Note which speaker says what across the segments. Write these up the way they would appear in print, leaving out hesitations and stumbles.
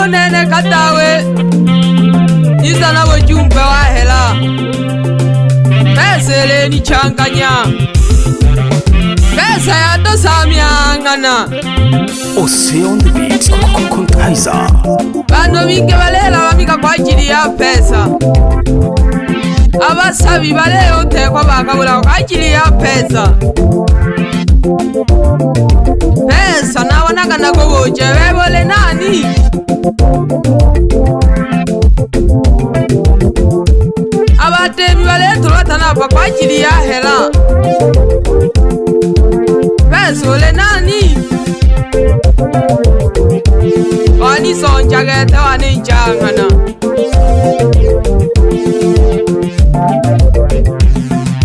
Speaker 1: Nene katawe Nisa na wajumbe wa hela Pesa ile ni changanya Pesa ya dosamiangana
Speaker 2: Ose on the beat Kaiza
Speaker 1: Bano binge balela bamika kwa ajili ya pesa Abasabi baleo tekwa bakabula kwa ajili ya pesa Pesa na wanaga na gogoje webole nani Abatemi baletu batanapa kwa ajili ya hela Pesa ole nani Wani sonjagete wani njangana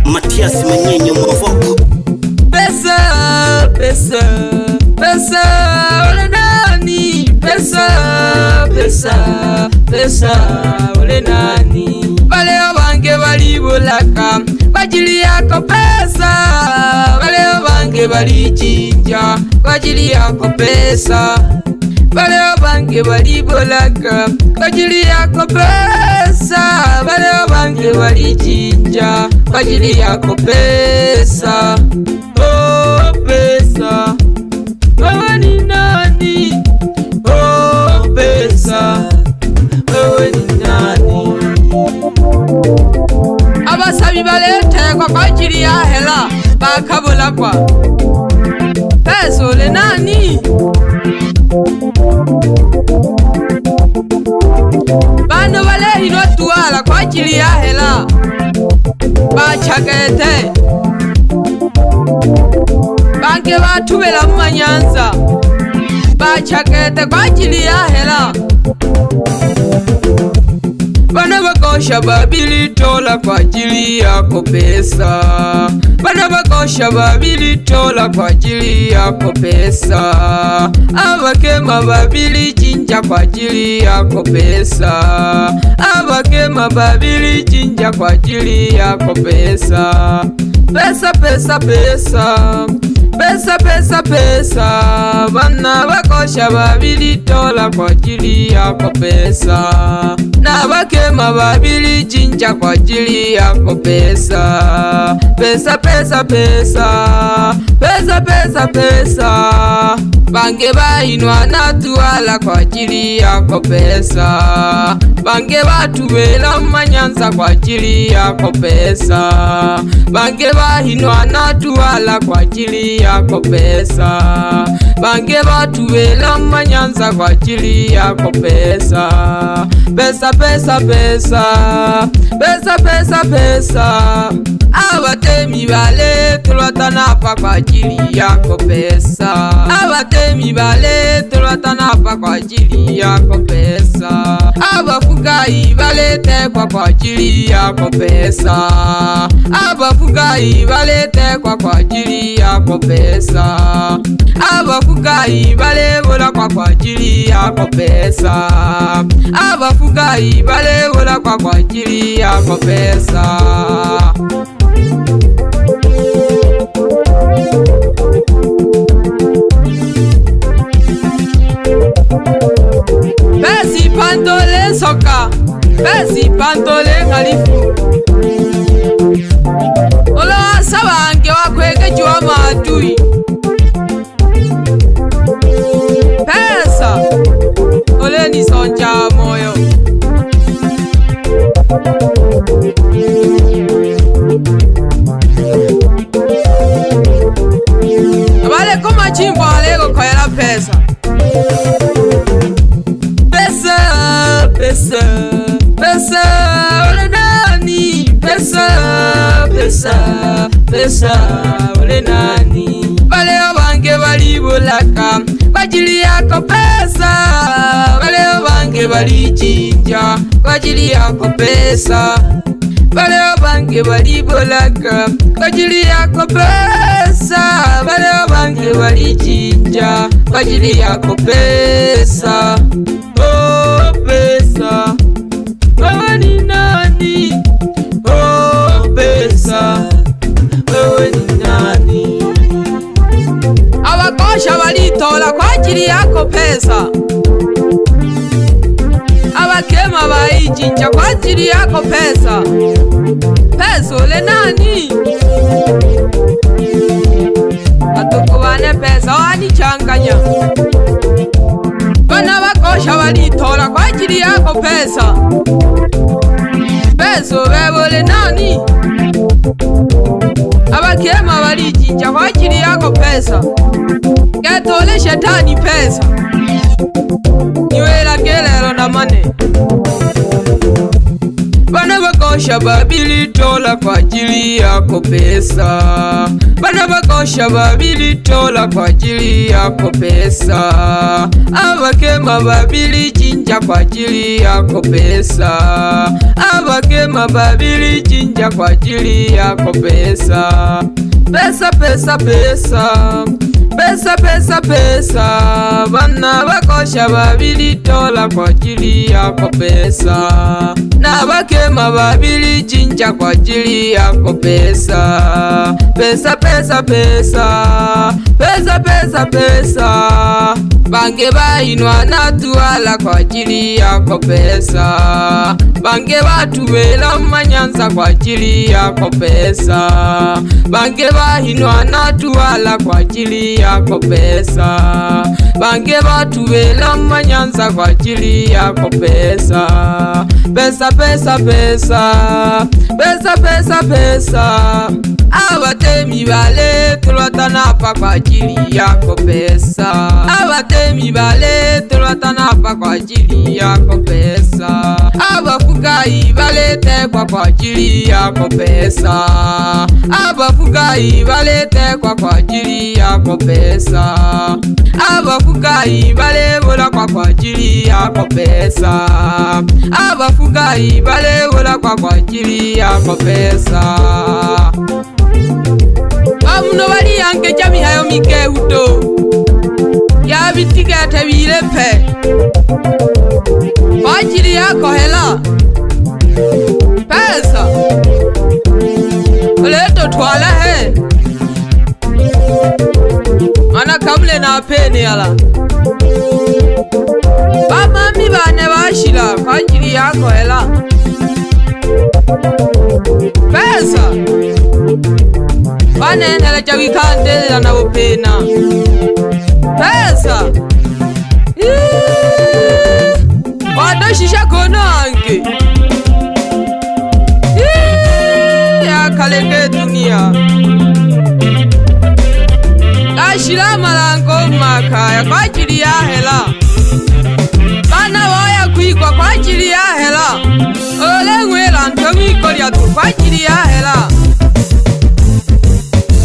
Speaker 2: Matias Manyenyo Mavoko
Speaker 1: Pesa, pesa, pesa ole nani Pesa, pesa, pesa ole nani Baleo bange balibulaka kwa ajili yako pesa Baleo bange balichinja kwa ajili yako pesa Baleo bange balibulaka kwa ajili yako pesa Baleo bange balichinja kwa ajili yako pesa Oh pesa wewe ni nani Oh pesa wewe ni nani Abasabi baletekwa kwa ajili ya hela bakabulakwa Pesa ole nani Bano balehino tuwala kwa ajili ya hela bachagete Bange batubela mu manyanza bachagete kwa ajili ya hela Bana bakosha $2 kwa ajili yako pesa Bana bakosha $2 kwa ajili yako pesa Abakema babili chinja kwa ajili yako pesa Abakema babili chinja kwa ajili yako pesa Pesa pesa pesa Pesa pesa pesa Bana bakosha $2 kwa ajili yako pesa Na bakema babili chinja kwa ajili yako pesa Pesa pesa pesa Pesa pesa pesa Bange bainwa na tuwala kwa ajili yako pesa Bange batuwela manyanza kwa ajili yako pesa Bange bainwa na tuwala kwa ajili yako pesa Bange batuwela manyanza kwa ajili yako pesa Pesa pesa pesa Pesa pesa pesa Abatemi baletu batanapa kwa ajili yako pesa Abatemi baletu batanapa kwa ajili yako pesa Abafugai baletekwa kwa ajili yako pesa Abafugai baletekwa kwa ajili yako pesa Abafugai balebola kwa ajili yako pesa Abafugai balebola kwa ajili yako pesa Besi pantole soka Besi pantole ngalifu Ola sabange wakwege jwa maadui Pesa Ole ni sonja moyo Abale kuma chimbo alego kwa hela pesa Pesa, pesa, ole nani Pesa, pesa, pesa, ole nani Baleo bange balibulaka kwa ajili yako pesa Baleo bange balichinja kwa ajili yako pesa Baleo bange balibulaka kwa ajili yako pesa Baleo bange balichinja kwa ajili yako pesa Oh pesa wewe ni nani Oh pesa. Abakema baijinja kwa ajili yako pesa. Pesa ule nani? Atukubane pesa wanichanganya. Bana bakosha walitora kwa ajili yako pesa. Pesa ule nani? Abakema balijinja kwa ajili yako pesa. Getole shetani pesa. Niwela gelero na mane. Bana bakosha babilitola kwa ajili yako pesa. Bana bakosha babilitola kwa ajili yako pesa. Abakema babilijinja kwa ajili yako pesa. Abakema babilijinja kwa ajili yako pesa. Pesa pesa pesa. Pesa pesa pesa. Bana bakosha babilitola kwa ajili yako pesa. Na bakema babilijinja kwa ajili yako pesa. Pesa pesa pesa. Pesa pesa pesa. Bange bainwa na tuwala kwa ajili yako pesa. Bange batuwela manyanza kwa ajili yako pesa. Bange bainwa na tuwala kwa ajili yako pesa. Bange batuwela manyanza kwa ajili yako pesa. Pesa pesa pesa. Pesa pesa pesa. Abatemi bale tulwatanapa kwa ajili yako pesa. Abatemi bale tulwatanapa kwa ajili yako pesa. Abafugai bale tekwa kwa ajili yako pesa. Abafugai bale tekwa kwa ajili yako pesa. Abafugai bale bola kwa ajili yako pesa. Abafugai bale bola kwa ajili yako pesa. Amuno bali yange jami hayo mikehuto. Ya bitigete bilepe. Kwa ajili yako hela. Pesa. Oleto twala he. Mana kamle na pene yala. Bamami bane bashira kwa ajili yako hela. Pesa. Banenela jawikandela na upena. Pesa. Wadashisha konange. Ya kalenge dunia. Ashira malango makaya kwa ajili ya hela. Bana waya kuigwa kwa ajili ya hela. Ole ngwela ntomiko lya tu kwa ajili ya hela.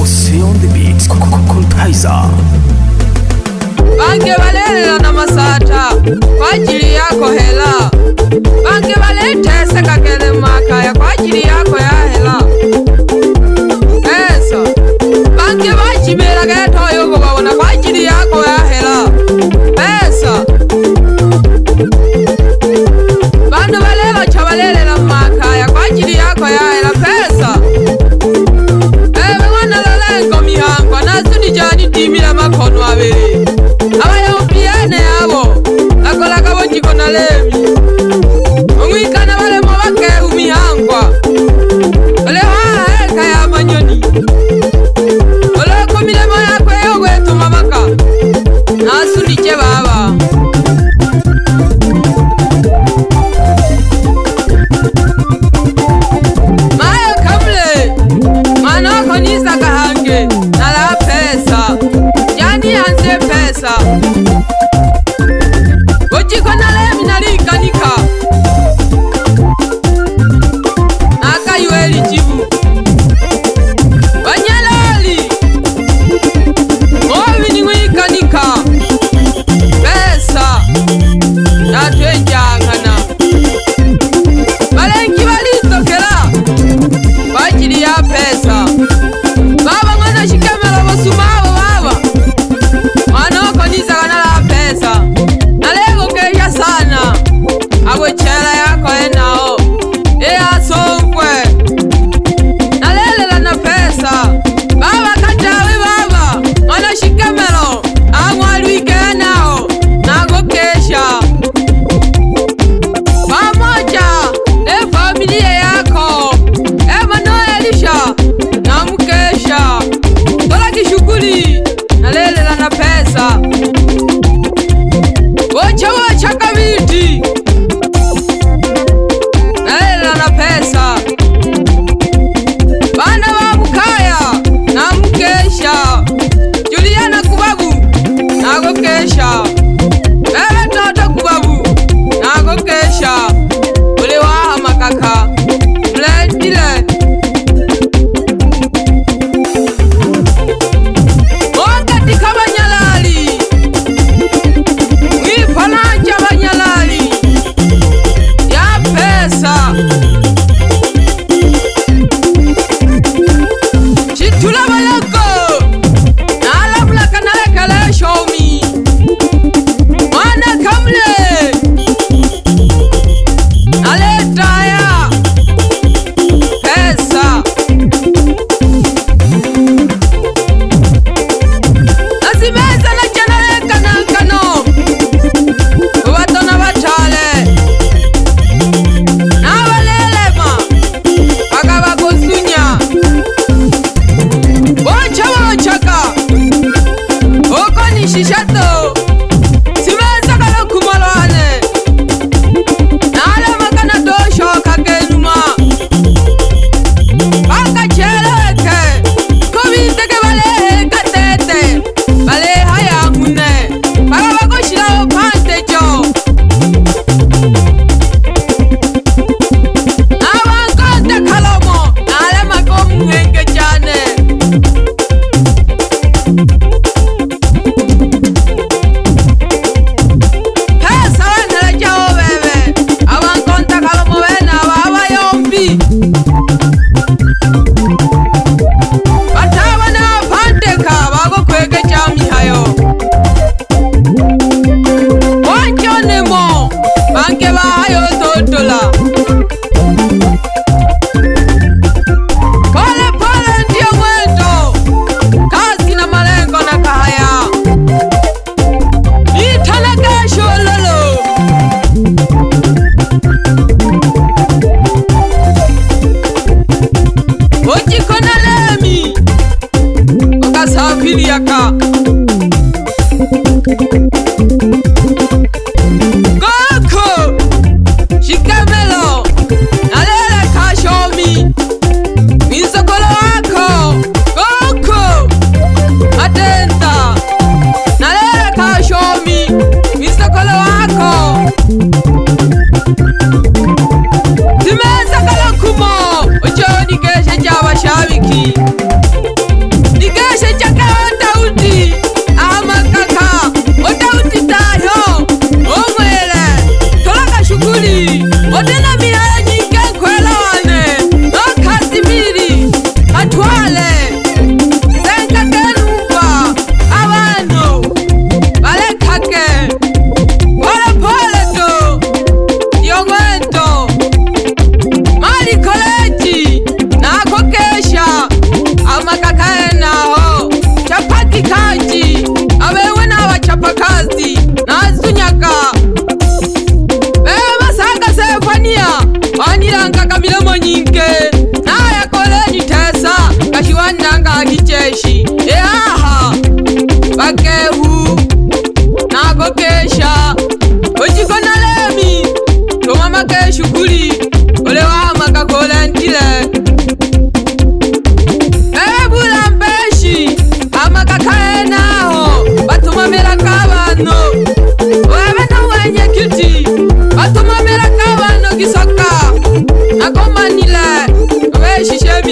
Speaker 2: Ocean the Beats Kontaiza.
Speaker 1: Bange balela na masata kwa ajili yako hela. Bange balete kakele makaya kwa ajili yako ya hela. Pesa. Bange bachimela geto yogo babona kwa ajili yako ya hela. Pesa. Bandu balela chabalele na makaya kwa ajili yako ya hela. Pesa. Mihangwa nasuni jani timila makono abele. Abayo piyane abo. Nakola kabo jiko na lemi. Umwikana wale mwake umihangwa. Ole waa heka ya manyoni. Ole kumile moya kwe yogwe tumamaka. Nasuni che baba.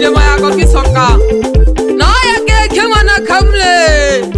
Speaker 1: milimo yako kisoka noya geke mwana kamule